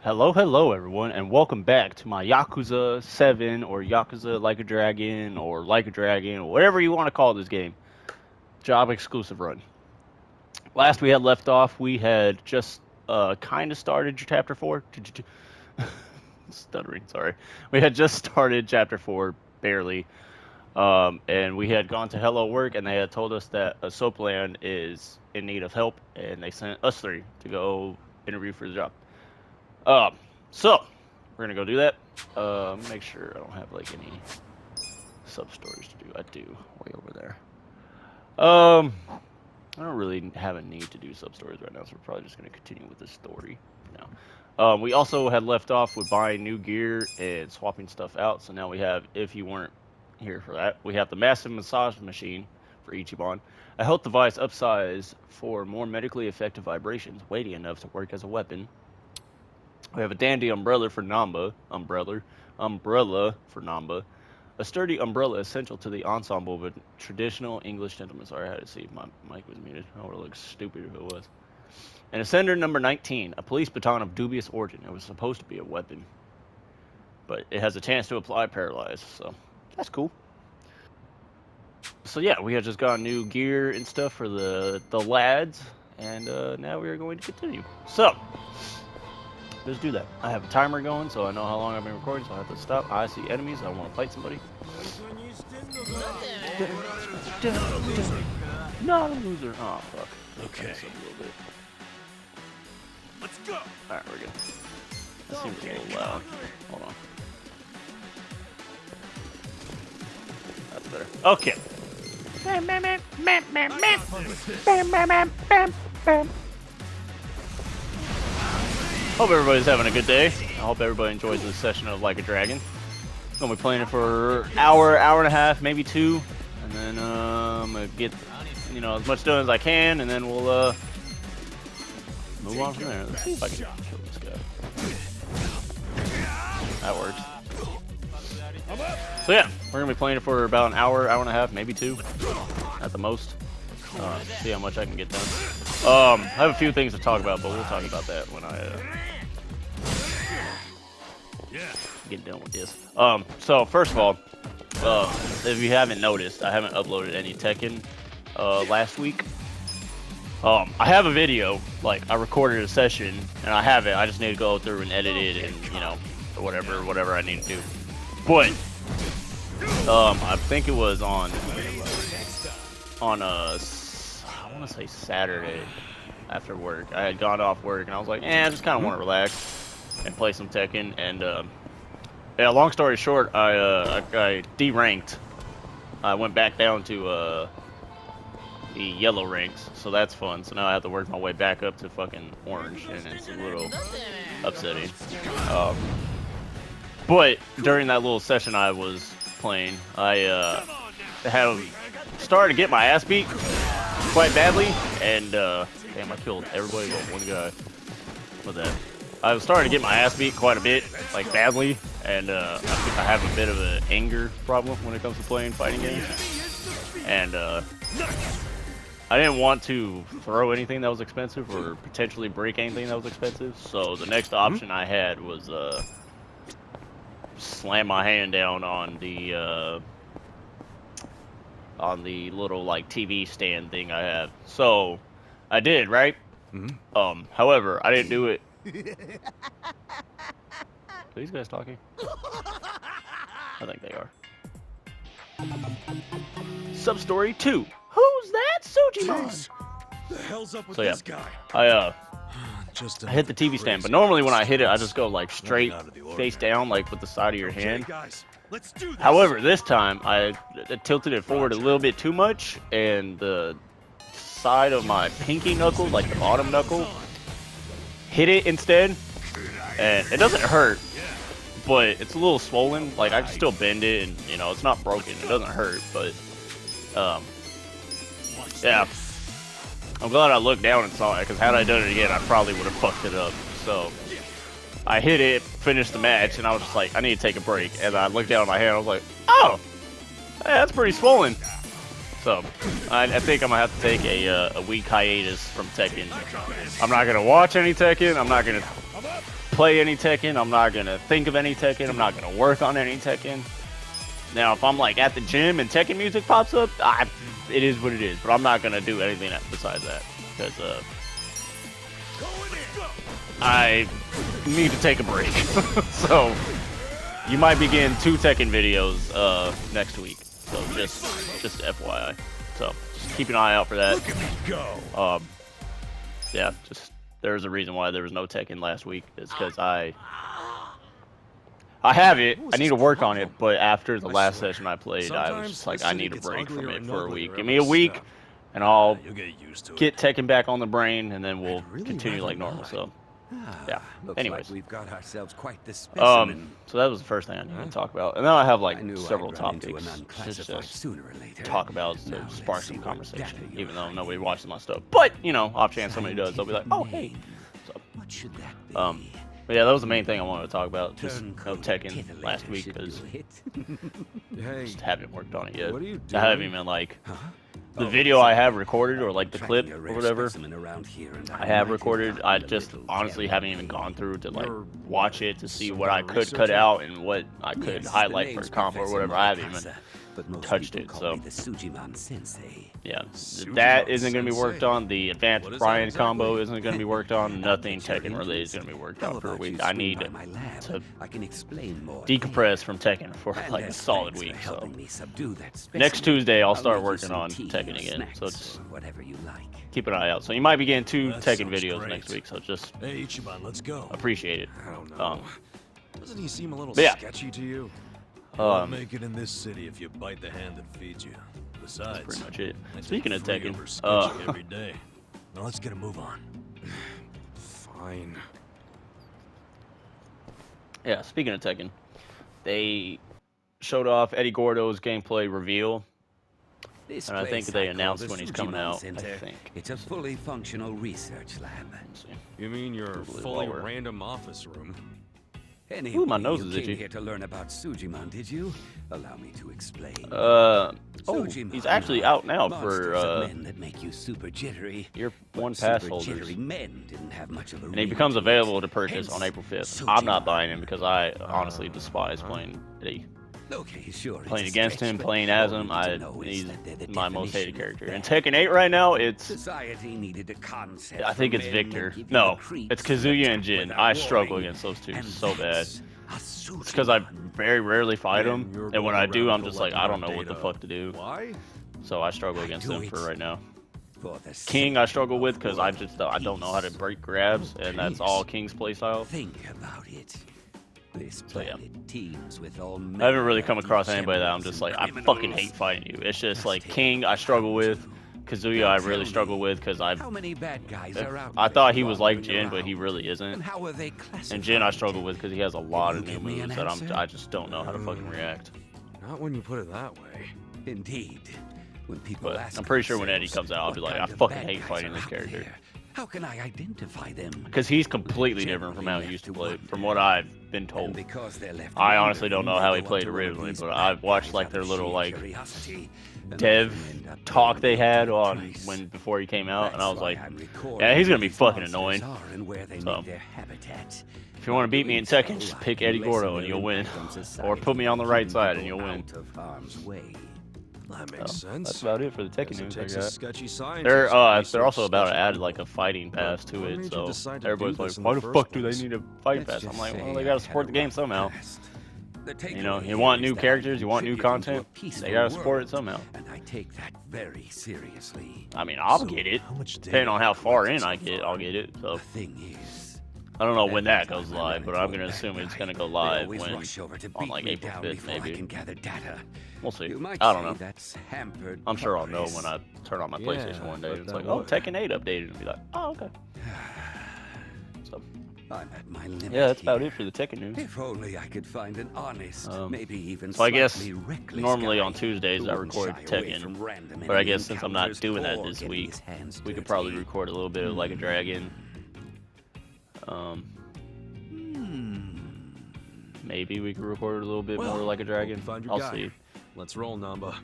Hello everyone, and welcome back to my Yakuza 7 or Yakuza Like a Dragon or Like a Dragon or whatever you want to call this game. Job exclusive run. Last we had left off, we had just kind of started chapter 4. Stuttering, sorry. We had just started chapter 4, barely. And we had gone to Hello Work, and they had told us that a Soapland is in need of help, and they sent us three to go interview for the job. So we're gonna go do that. Make sure I don't have like any sub stories to do. I do way over there. I don't really have a need to do sub stories right now, so we're probably just gonna continue with this story now. We also had left off with buying new gear and swapping stuff out. So now we have, if you weren't here for that, we have the massive massage machine for Ichiban, a health device upsized for more medically effective vibrations, weighty enough to work as a weapon. We have a dandy umbrella for Namba. Umbrella for Namba. A sturdy umbrella essential to the ensemble of a traditional English gentleman. Sorry, I had to see if my mic was muted. I would have looked stupid if it was. And Ascender number 19, a police baton of dubious origin. It was supposed to be a weapon, but it has a chance to apply paralyzed, so that's cool. So yeah, we have just got new gear and stuff for the lads, and now we are going to continue. So let's do that. I have a timer going, so I know how long I've been recording, so I have to stop. I see enemies. I want to fight somebody. Not a loser. Oh, fuck. Okay. Let's go. Alright, we're good. That seems a little loud. Hold on. That's better. Okay. Hope everybody's having a good day. I hope everybody enjoys this session of Like a Dragon. I'm gonna be playing it for an hour and a half, maybe 2, and then I'm gonna get as much done as I can, and then we'll move on from there. Let's see if I can kill this guy. That works. So yeah, we're gonna be playing it for about an hour and a half, maybe 2, at the most. See how much I can get done. I have a few things to talk about, but we'll talk about that when I get done with this. So first of all, if you haven't noticed, I haven't uploaded any Tekken last week. I have a video, like I recorded a session, and I have it. I just need to go through and edit it, and whatever I need to do. But I think it was on I want to say Saturday after work. I had gone off work, and I was like, I just kind of want to relax and play some Tekken. And yeah, long story short, I deranked. I went back down to the yellow ranks, so that's fun. So now I have to work my way back up to fucking orange, and it's a little upsetting. But during that little session I was playing, I have started to get my ass beat quite badly, and damn, I killed everybody but one guy with that. I was starting to get my ass beat quite a bit, like badly, and I have a bit of an anger problem when it comes to playing fighting games, and I didn't want to throw anything that was expensive or potentially break anything that was expensive, so the next option I had was slam my hand down on the little like TV stand thing I have. So I did, right? However, I didn't do it. Are these guys talking? I think they are. Sub-story 2. Who's that? Sujimon! The hell's up with So yeah, this guy? I hit the TV stand, but normally when I hit it, I just go like straight face down, like with the side of your hand. Guys, let's do this. However, this time I tilted it forward a little bit too much, and the side of my pinky knuckle, like the bottom knuckle, hit it instead, and it doesn't hurt, but it's a little swollen. Like I can still bend it, and it's not broken. It doesn't hurt, but yeah. I'm glad I looked down and saw it, because had I done it again, I probably would have fucked it up. So I hit it, finished the match, and I was just like, I need to take a break. And I looked down at my hand, I was like, oh, hey, that's pretty swollen. So I think I'm gonna have to take a week hiatus from Tekken. I'm not gonna watch any Tekken. I'm not gonna play any Tekken. I'm not gonna think of any Tekken. I'm not gonna work on any Tekken. Now, if I'm like at the gym and Tekken music pops up, it is what it is. But I'm not gonna do anything besides that because I need to take a break. So you might be getting 2 Tekken videos next week. So just FYI. So just keep an eye out for that. Look at me go. Yeah, just there's a reason why there was no Tekken last week. It's because I have it. I need to work on it, but after the last session I played, I was just like, I need a break from it for a week. Give me a week, and I'll get Tekken back on the brain, and then we'll continue like normal. So, yeah. Anyways, we've got ourselves quite the specimen. so that was the first thing I needed to talk about, and then I have like I several I'd run into topics an just unclassified sooner or later. talk about to Now spark let's see some what conversation. data you Even though have. nobody watches my stuff, but you know, off chance somebody does, they'll be like, oh hey. So, What should that be? but yeah, that was the main thing I wanted to talk about. Just no Turncoat Tekken titillator last week should because do it. Hey, just haven't worked on it yet. what are you I haven't doing? even like Huh? the Oh, video I sorry. have recorded or like the Tracking clip a or rare whatever specimen around here, and I have might recorded. I found a just little honestly gem. haven't even gone through to like You're watch it to see some what kind I of could cut researcher? out and what I could Yes, highlight the for a name's comp or Professor whatever. I haven't even Yakuza, but most touched people it, call so me the Sujimon Sensei. yeah. Sujimon That isn't going to be worked Sensei. on. The advanced What is that Brian exactly? combo isn't going to be worked on. Nothing Get your Tekken related is hinges? going to be worked How on for a about week. you I swing need by my lab? to I can explain more decompress from Tekken for there. like And a as solid thanks for week. So helping me subdue that next specimen, Tuesday I'll start make you working some on tea Tekken or again. So snacks just or whatever you like. keep an eye out. So you might be getting 2 That Tekken sounds videos great. next week. So just Hey, Ichiban, let's go. appreciate it. I don't know. Um, Doesn't he seem a little but yeah. sketchy to you? You won't Um, make it in this city if you bite the hand that feeds you. Besides, pretty much it. I take Speaking of free Tekken, over sketchy every day. Now let's get a move on. Fine. yeah, speaking of Tekken, they showed off Eddie Gordo's gameplay reveal. This And I think place they call announced the when he's coming Sujimon out, I Center. think. It's a fully functional research lab. Let's see. You mean your Totally fully lower. random office room? Anyway, Ooh, my nose you is came itchy. here to learn about Sujimon, did you? Allow me to explain. Oh, Sujimon he's actually are out now monsters for of men that make you super jittery. year But 1 pass super holders. jittery men didn't have much of a And he ring becomes to it. available to purchase on Hence, April 5th. I'm not Sujimon. buying him because I honestly despise Uh-huh. playing Eddie. Okay, sure. it's Playing a against stretch, him, but playing all as you him, need to know is he's that they're the my most hated definition of character. In bad. Tekken 8 right now, it's Society needed a concept. I think for it's men Victor. that give you No, the creeps it's Kazuya and attack Jin. without I struggle warning. against those two And so bad. that's a It's because I Sujimon. very rarely fight Man, them, you're and when going I do, around I'm just like, I collecting don't know our what the data. fuck to do. Why? So I struggle I against do them it for right now. For the King sake I struggle with of because I world just I don't know how to peace. break grabs, and that's all Peace. King's playstyle. Think about it. This So, yeah. planet teems with all I haven't really manner come of across anybody that I'm degenerates just and like, I criminals. fucking hate fighting you. It's just Just like take King I struggle with. Kazuya Now I tell really me, struggle with because How many bad guys are out I there thought he was like wandering Jin, but he around? really And isn't. how are they classified? And Jin I struggle with because he has a lot you of new give me an moves that answer? I just don't know how to fucking react. Not when you put it that way. Indeed. When people But ask I'm pretty sure when Eddie themselves, comes out, I'll what be like, kind I of fucking bad hate guys fighting are this out character. there? How can I identify them? Because he's completely different from how he used to play, from what I've been And told. because they're left I honestly wondering, don't know how they he go played on to one of originally, these but bad I've watched guys like out their of little sheer like curiosity, and dev often end up talk they paying a had hefty on price. before he came out, and I That's was why like, I'm recording yeah, he's gonna who be these fucking monsters annoying. are and where they So, make their habitat. if you want to beat me in Doing Tekken, so, just I pick can Eddie lessen Gordo their and you'll win. impact on Or society put me on the by right keeping side and people you'll win. out of harm's way. That makes So, sense. that's about it for the Tekken Guess it news I takes a got. sketchy scientist They're to they're research also about to sketchy add people. like a fighting pass to what it, made you so decide to everybody's do like, this in why the the first fuck do they place? need a fight Let's pass? just I'm like, say well, they I gotta had support a the game rough somehow. past. The You know, takeaway you want here is new that characters, I'm you want new contributing to a content, peaceful they gotta support it world, somehow. and I take that very seriously. I mean, I'll So, get it. how much data Depending on how have you far collected in so I get, far? I'll get it. So The thing is, I don't know when that every goes time I live, run but into I'm a gonna bad assume it's guy, gonna go they live always when rush over to on beat like me April down 5th before I maybe. can gather data. We'll see. You might I don't say know. that's hampered I'm sure I'll know progress. when I turn on my Yeah, PlayStation one day. but It's that like, oh, would. Tekken 8 updated, and be like, oh, okay. So I'm at my limit yeah, that's about here. it for the Tekken news. If only I could find an honest, maybe even So I guess slightly reckless normally guy on Tuesdays who I wouldn't record shy away Tekken, from random but I enemy guess since I'm not encounters doing that or this getting week, his hands we could dirty. probably record a little bit of Like a Dragon. Maybe we could record a little bit more Like a hope Dragon. you found your I'll guy. see. Let's roll, Namba.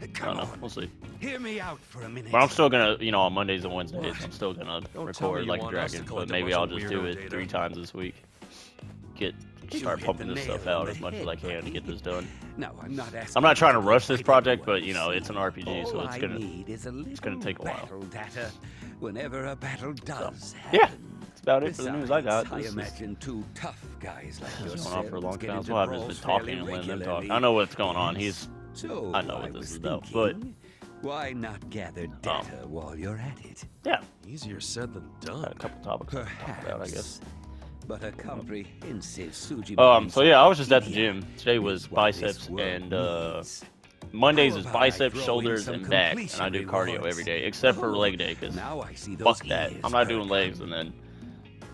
I Come don't know. on. We'll see. Hear me out for a minute. But I'm still gonna, you know, on Mondays and Wednesdays, I'm still gonna Don't tell me record you like a want us to dragon. collect But a maybe bunch I'll of just do weirdo it data. 3 times this week. Start hit pumping the this stuff nail on out the as much as head, I can to buddy. get this done. Now, I'm not asking I'm not trying to you rush this fight project, everyone but you know, it's an RPG, so All it's I gonna. need is a gonna take a while. battle data whenever a battle does Yeah, happen. that's about it for the news I got. Besides, I This is imagine two tough guys like going yourselves on for a long get time. into So I've just been brawls talking fairly and letting them talk. regularly. I know what's going on. Yes. So I know what this was is about, but- thinking, why not gather data while you're at it? yeah, Easier said than got a done. couple topics I can talk about, I guess. But a comprehensive Sujimon So yeah, I was just at the encyclopedia gym. Today was is what this biceps world and needs. Mondays How is about I biceps, throw in shoulders, some and back, and I completion do cardio rewards? every day, except for Oh, leg day, because now I see those fuck that. ears I'm not perk doing up. legs and then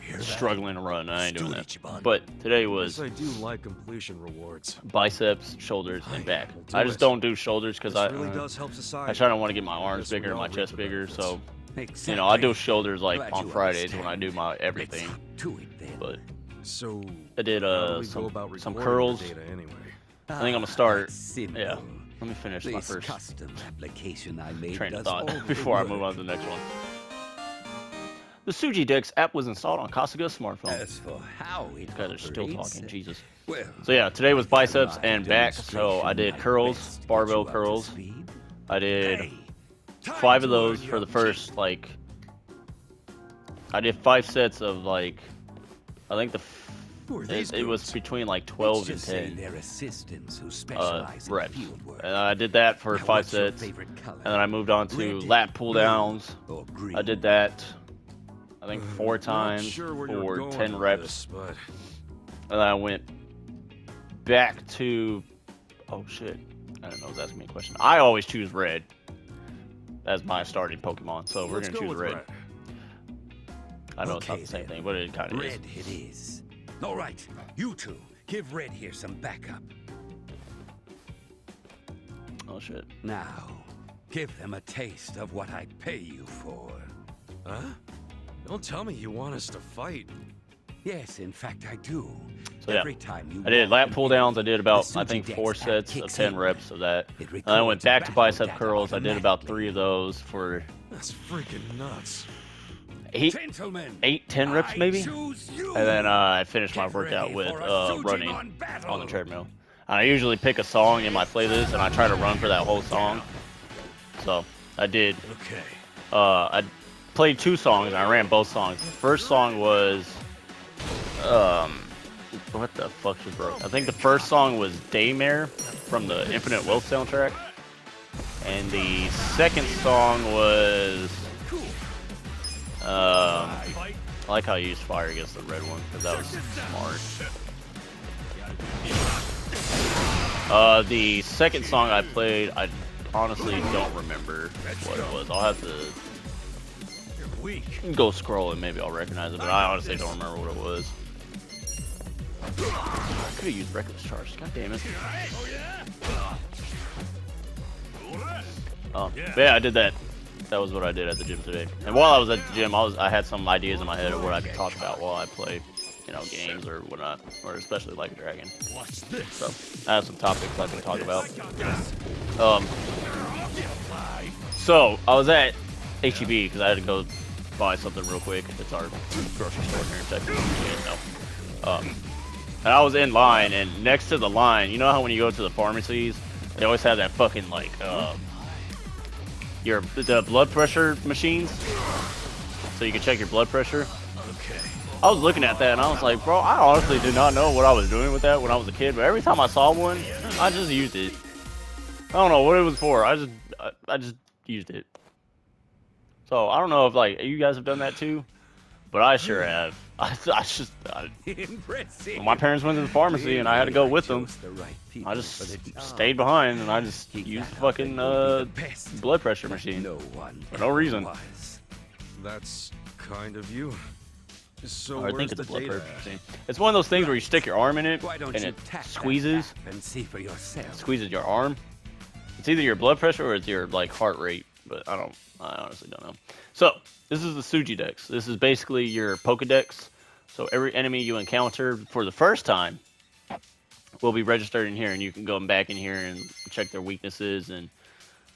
Hear that? struggling to run. I ain't doing that. Sujimon. But today Yes, was I do like completion rewards. biceps, shoulders, and Fine, back. we'll do I just it. don't do shoulders because This I really does help I society. try to want to get my arms Guess we bigger and all my reap chest the bigger. benefits. So Exactly. you know, I do shoulders like Glad on you Fridays when I do understand. my Let's everything. hop to it then. But So I did how do we some go about some recording curls. the data anyway? I think I'm gonna that's start. simple. Yeah, let me finish my This first custom application I made train of does thought all the before I move work. on to the next one. The Suji Dex app was installed on Kasuga's smartphone. As for how it These guys are still operates, talking, Jesus. well, So yeah, today was biceps my and back. So I demonstration did might curls, best get barbell you up to curls. speed. I did Hey, time 5 of to those earn for your the first like. I did 5 sets of like. I think Who are these it was goons? between like Let's 12 and just say 10 they're assistants who specialize in reps. field work. And I did that for Now, 5 what's your sets, favorite color? and then I moved on to Red, lat pull blue, downs. or green? I did that. I think 4 Not times sure where you're for going 10 with reps. this, but And then I went back to. Oh shit! I didn't know it was asking me a question. I always choose red as my starting Pokemon, so we're let's gonna go choose with red. I know it's not Okay, the same then. thing, but it kind of is. Red it is. All right, you two, give Red here some backup. Oh shit! Now, give them a taste of what I pay you for. huh? Don't tell me you want us to fight. Yes, in fact, I do. So yeah, Every time you I did walk lat an pull downs. I enemy, did about the I think Sujidex 4 app sets of kicks 10 in. reps of that. It And then I went records back to battle bicep data curls. I did about 3 automatically. of those for That's freaking nuts. 8, Gentlemen, 10 reps maybe. I choose you. And then I finished my Get workout ready with for a running Sujimon battle. on the treadmill. And I usually pick a song in my playlist and I try to run for that whole song. So I did. Okay. I played 2 songs and I ran both songs. The first song was what the fuck just broke? I think the first song was Daymare from the Infinite Wealth soundtrack. And the second song was I like how you used fire against the red one because that was smart. The second song I played, I honestly don't remember what it was. I'll have to You're weak. go scroll and maybe I'll recognize it, but I honestly don't remember what it was. I could have used Reckless Charge. God damn it. But yeah, I did that. That was what I did at the gym today. And while I was at the gym, I had some ideas in my head of what I could talk about while I play, you know, games or whatnot, or especially like a dragon. Watch this. So I have some topics I can talk about. So I was at HEB because I had to go buy something real quick. It's our grocery store here in Texas. You know. And I was in line, and next to the line, you know how when you go to the pharmacies, they always have that fucking like the blood pressure machines, so you can check your blood pressure. Okay. I was looking at that and I was like, bro, I honestly did not know what I was doing with that when I was a kid, but every time I saw one, I just used it. I don't know what it was for. I just used it. So I don't know if like you guys have done that too, but I sure have. Impressive. My parents went to the pharmacy and I had to go with them. Chose the right people I for just the job. stayed behind and I just Keep used that the up fucking and you'll be the best. blood pressure machine. No one For no ever reason. was. That's kind of you. So I think where's it's the a blood data? pressure machine. It's one of those things where you stick your arm in it Why don't and you it tap that squeezes. app and see for yourself? Squeezes your arm. It's either your blood pressure or it's your like heart rate, but I honestly don't know. So this is the Suji Dex. This is basically your Pokedex. So every enemy you encounter for the first time will be registered in here, and you can go back in here and check their weaknesses and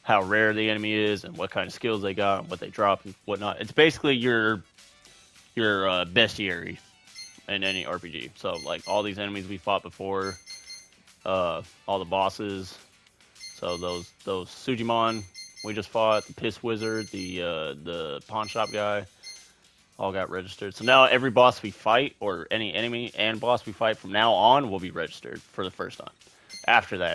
how rare the enemy is and what kind of skills they got and what they drop and whatnot. It's basically your bestiary in any RPG. So like all these enemies we fought before, all the bosses. So those Sujimon we just fought, the Piss Wizard, the pawn shop guy, all got registered. So now every boss we fight, or any enemy and boss we fight from now on, will be registered for the first time. After that,